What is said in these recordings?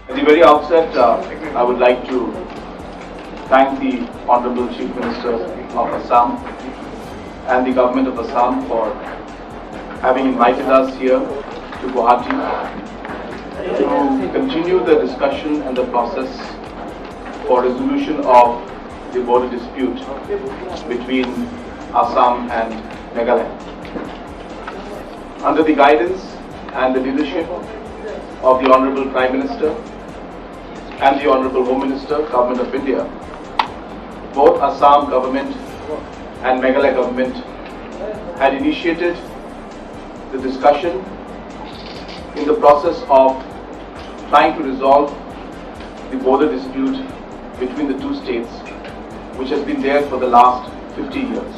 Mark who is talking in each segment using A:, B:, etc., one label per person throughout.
A: At the very outset, I would like to thank the Honorable Chief Minister of Assam and the Government of Assam for having invited us here to Guwahati to continue the discussion and the process for resolution of the border dispute between Assam and Meghalaya. Under the guidance and the leadership of the Honorable Prime Minister and the Honorable Home Minister, Government of India, both Assam government and Meghalaya government had initiated the discussion in the process of trying to resolve the border dispute between the two states, which has been there for the last 50 years.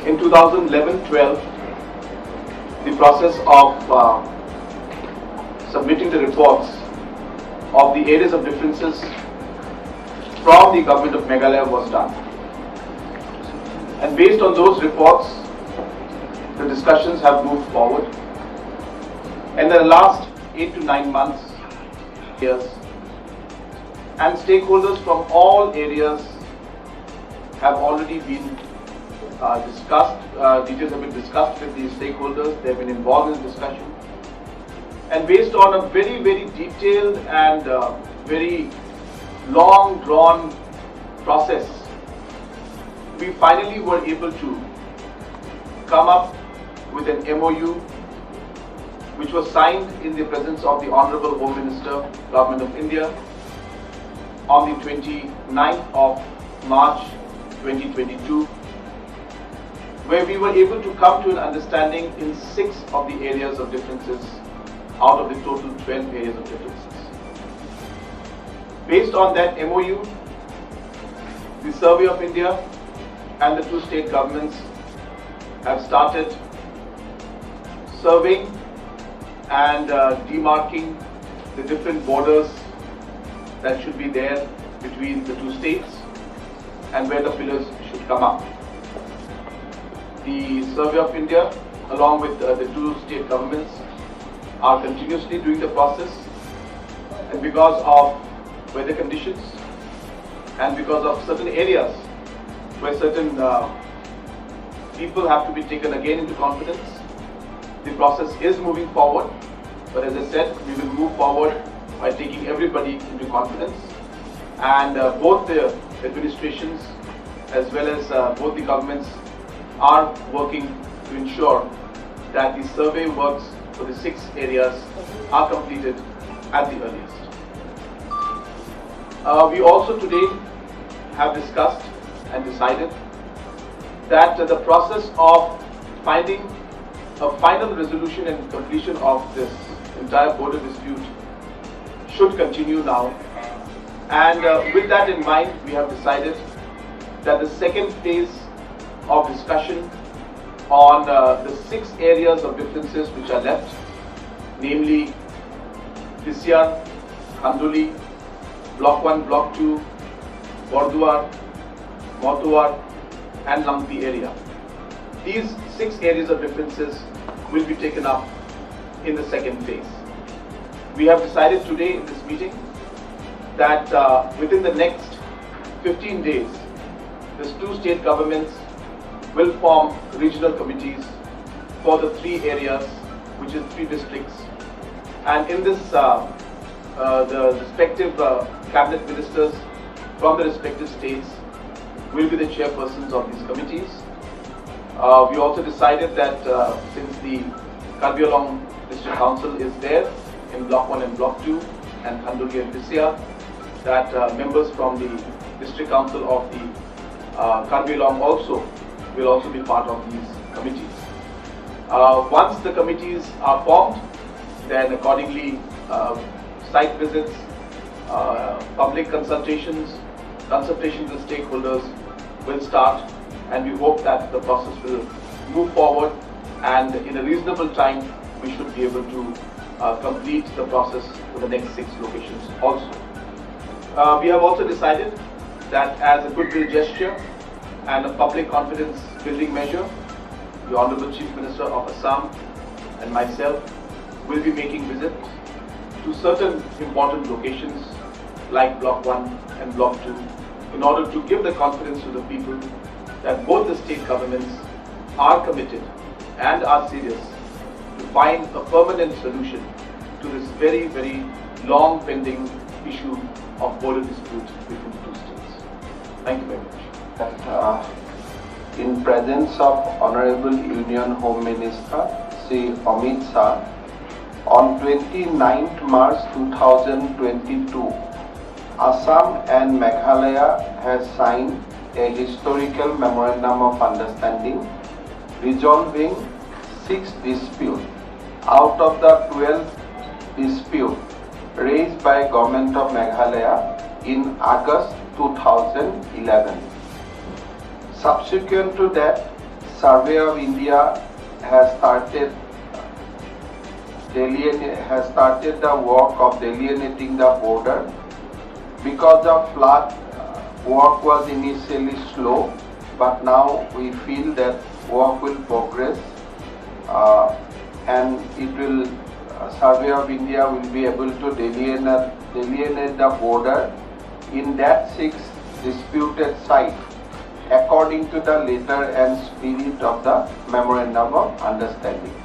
A: In 2011-12, the process of submitting the reports of the areas of differences from the Government of Meghalaya was done. And based on those reports, the discussions have moved forward. And in the last 8 to 9 months, years, and stakeholders from all areas have already been discussed, details have been discussed with the stakeholders, they have been involved in the discussion. And based on a very, very detailed and very long drawn process, we finally were able to come up with an MOU which was signed in the presence of the Honorable Home Minister, Government of India, on the 29th of March 2022, where we were able to come to an understanding in 6 of the areas of differences out of the total 12 areas of differences. Based on that MOU, the Survey of India and the two state governments have started surveying and demarking the different borders that should be there between the two states and where the pillars should come up. The Survey of India, along with the two state governments, are continuously doing the process, and because of weather conditions and because of certain areas where certain people have to be taken again into confidence, the process is moving forward. But as I said, we will move forward by taking everybody into confidence, and both the administrations as well as both the governments are working to ensure that the survey works for the 6 areas are completed at the earliest. We also today have discussed and decided that the process of finding a final resolution and completion of this entire border dispute should continue now. And with that in mind, we have decided that the second phase of discussion on the 6 areas of differences which are left, namely Bisya, Khanduli, Block 1, Block 2, Borduar, Motowar and Lampi area. These 6 areas of differences will be taken up in the second phase. We have decided today in this meeting that within the next 15 days, these two state governments will form regional committees for the 3 areas, which is 3 districts. And in this, the respective cabinet ministers from the respective states will be the chairpersons of these committees. We also decided that since the Karbi Anglong District Council is there in Block 1 and Block 2 and Khanduli and Bisya, that members from the District Council of the Karbi Anglong will also be part of these committees. Once the committees are formed, then accordingly site visits, public consultations with stakeholders will start, and we hope that the process will move forward, and in a reasonable time we should be able to complete the process for the next 6 locations also. We have also decided that as a goodwill gesture and a public confidence building measure, the Honorable Chief Minister of Assam and myself will be making visits to certain important locations like Block 1 and Block 2 in order to give the confidence to the people that both the state governments are committed and are serious to find a permanent solution to this very, very long pending issue of border dispute between the two states. Thank you very much.
B: In presence of Honorable Union Home Minister Sri Amit Shah, on 29th March 2022, Assam and Meghalaya has signed a historical memorandum of understanding resolving 6 disputes out of the 12 disputes raised by Government of Meghalaya in August 2011. Subsequent to that, Survey of India has started the work of delineating the border. Because of flood, work was initially slow, but now we feel that work will progress and it will Survey of India will be able to delineate the border in that 6 disputed sites according to the letter and spirit of the Memorandum of Understanding.